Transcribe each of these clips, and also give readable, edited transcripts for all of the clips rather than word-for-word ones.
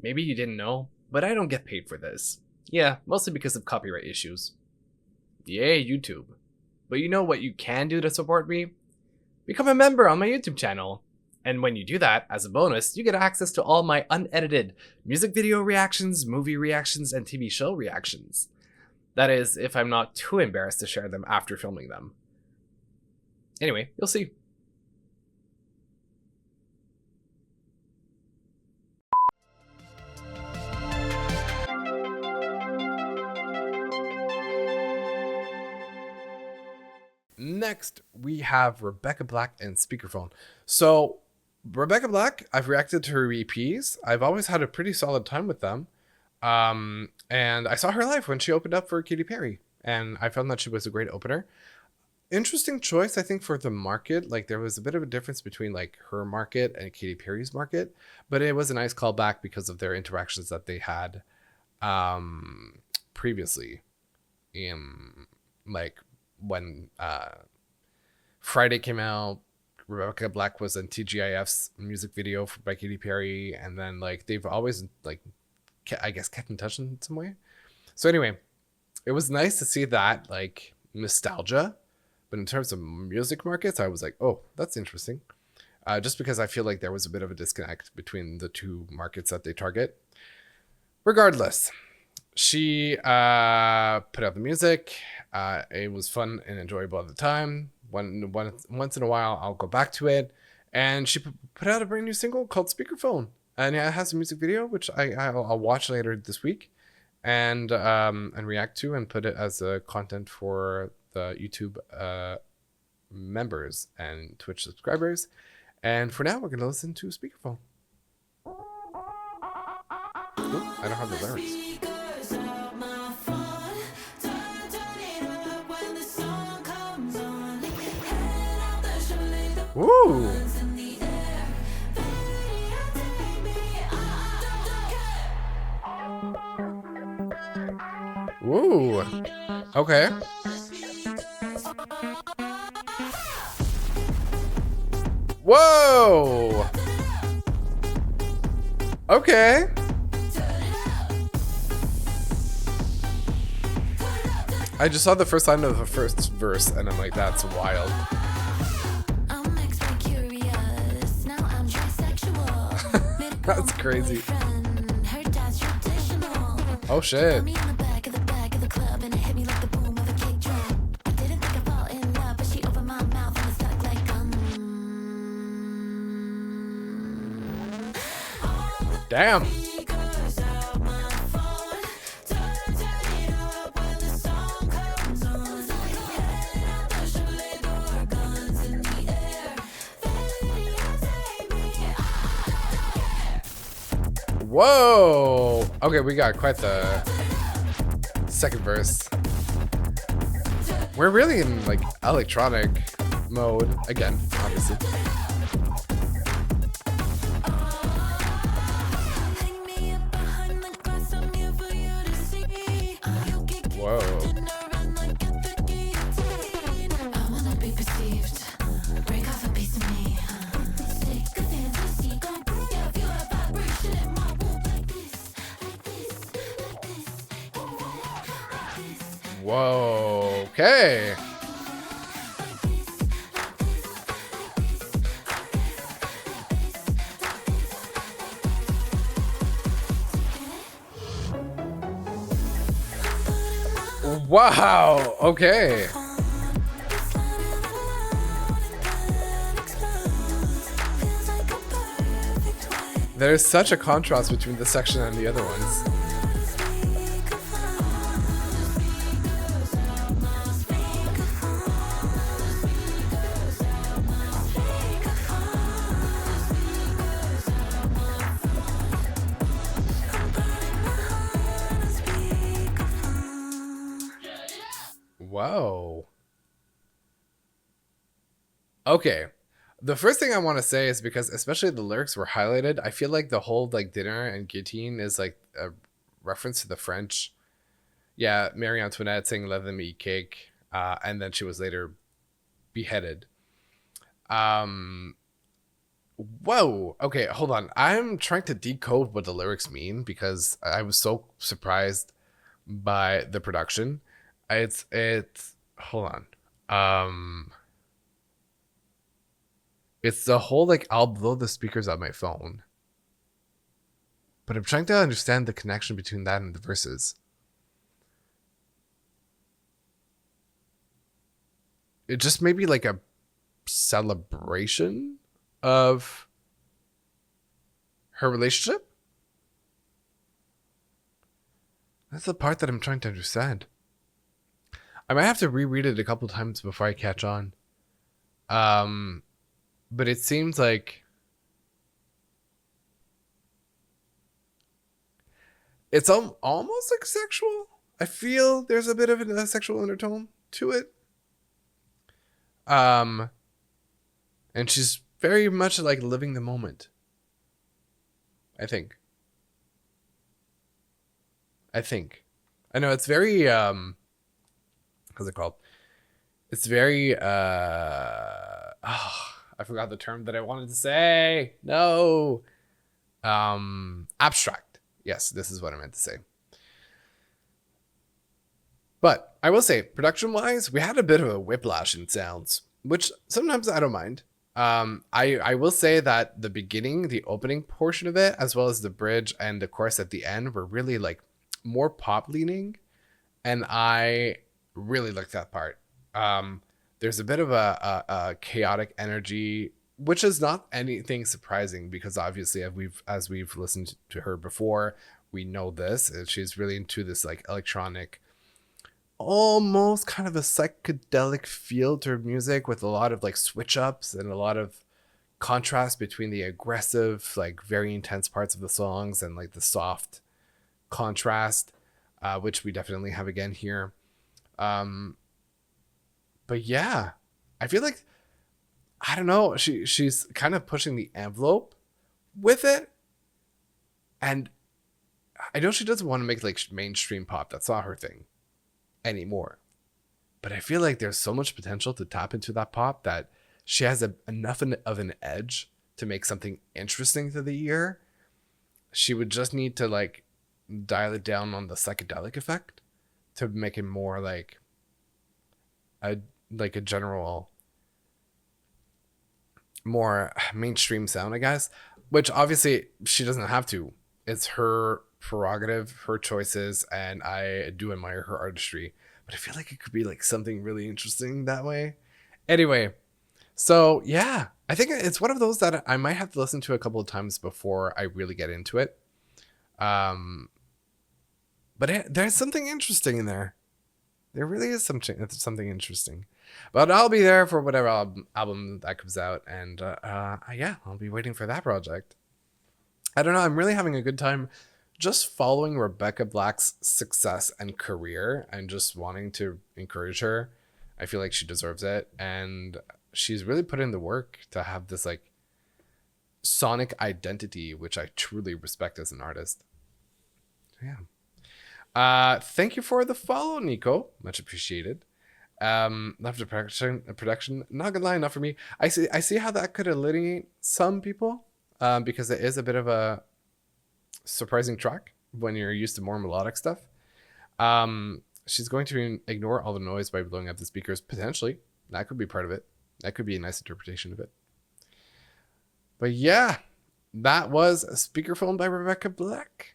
maybe you didn't know, but I don't get paid for this. Yeah, mostly because of copyright issues. Yay, YouTube. But you know what you can do to support me? Become a member on my YouTube channel. And when you do that, as a bonus, you get access to all my unedited music video reactions, movie reactions, and TV show reactions. That is, if I'm not too embarrassed to share them after filming them. Anyway, you'll see. Next, we have Rebecca Black and Speakerphone. So, Rebecca Black, I've reacted to her EPs. I've always had a pretty solid time with them. And I saw her live when she opened up for Katy Perry, and I found that she was a great opener. Interesting choice, I think, for the market. Like, there was a bit of a difference between like her market and Katy Perry's market, but it was a nice callback because of their interactions that they had previously in like when Friday came out. Rebecca Black was in TGIF's music video by Katy Perry, and then like they've always like I guess kept in touch in some way. So anyway, it was nice to see that like nostalgia, but in terms of music markets, I was like, oh, that's interesting. Just because I feel like there was a bit of a disconnect between the two markets that they target. Regardless, she put out the music. It was fun and enjoyable at the time. Once in a while, I'll go back to it. And she put out a brand new single called Speakerphone. And it has a music video, which I'll watch later this week and react to and put it as content for the YouTube members and Twitch subscribers. And for now, we're going to listen to Speakerphone. Oop, I don't have the lyrics. Woo! Woo! Okay. Whoa! Okay. I just saw the first line of the first verse and I'm like, that's wild. That's crazy. Oh shit. Damn. Whoa. Okay, we got quite the second verse. We're really in like electronic mode again, obviously. Whoa. Whoa, okay. Wow, okay. There's such a contrast between this section and the other ones. Whoa. Okay. The first thing I want to say is because especially the lyrics were highlighted, I feel like the whole like dinner and guillotine is like a reference to the French. Yeah, Marie Antoinette saying let them eat cake, and then she was later beheaded. Whoa. Okay, hold on. I'm trying to decode what the lyrics mean because I was so surprised by the production. It's hold on. Um it's the whole like I'll blow the speakers out my phone. But I'm trying to understand the connection between that and the verses. It just may be like a celebration of her relationship. That's the part that I'm trying to understand. I might have to reread it a couple times before I catch on. Um, but it seems like it's almost like sexual. I feel there's a bit of a sexual undertone to it. Um, and she's very much like living the moment. I think. I think. I know it's very how's it called? It's very I forgot the term that I wanted to say. No. Abstract. Yes, this is what I meant to say. But I will say, production wise, we had a bit of a whiplash in sounds, which sometimes I don't mind. I will say that the beginning, the opening portion of it, as well as the bridge and the chorus at the end, were really like more pop leaning, and I really liked that part. There's a bit of a chaotic energy, which is not anything surprising because obviously, as we've listened to her before, we know this. She's really into this like electronic, almost kind of a psychedelic feel to her music with a lot of like switch ups and a lot of contrast between the aggressive, like very intense parts of the songs and like the soft contrast, which we definitely have again here. Um, but yeah, I feel like I don't know. She's kind of pushing the envelope with it, and I know she doesn't want to make like mainstream pop. That's not her thing anymore. But I feel like there's so much potential to tap into that pop that she has enough of an edge to make something interesting to the ear. She would just need to like dial it down on the psychedelic effect to make it more a like a general, more mainstream sound, I guess. Which obviously she doesn't have to. It's her prerogative, her choices, and I do admire her artistry. But I feel like it could be like something really interesting that way. Anyway, so yeah, I think it's one of those that I might have to listen to a couple of times before I really get into it. Um, but there's something interesting in there. There really is something interesting. But I'll be there for whatever album that comes out, and yeah, I'll be waiting for that project. I don't know. I'm really having a good time just following Rebecca Black's success and career and just wanting to encourage her. I feel like she deserves it, and she's really put in the work to have this like sonic identity, which I truly respect as an artist. Yeah. Thank you for the follow, Nico. Much appreciated. Love the production. Not gonna lie, not for me. I see how that could alienate some people, because it is a bit of a surprising track when you're used to more melodic stuff. She's going to ignore all the noise by blowing up the speakers. Potentially, that could be part of it. That could be a nice interpretation of it. But yeah, that was a Speakerphone by Rebecca Black.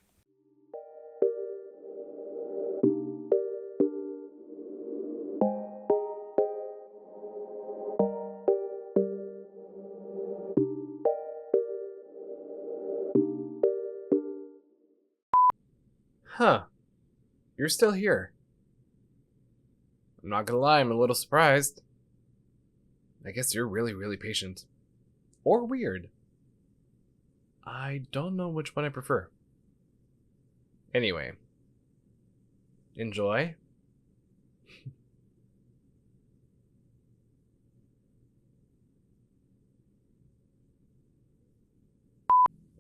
Huh. You're still here. I'm not gonna lie, I'm a little surprised. I guess you're really, really patient. Or weird. I don't know which one I prefer. Anyway, enjoy.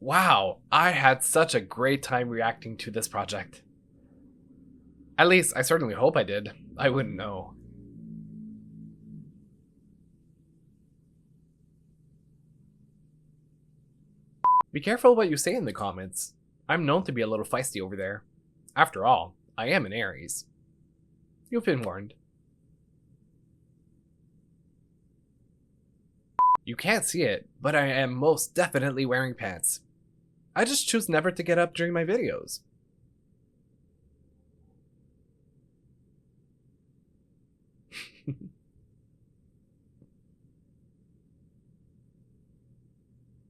Wow, I had such a great time reacting to this project. At least, I certainly hope I did. I wouldn't know. Be careful what you say in the comments. I'm known to be a little feisty over there. After all, I am an Aries. You've been warned. You can't see it, but I am most definitely wearing pants. I just choose never to get up during my videos.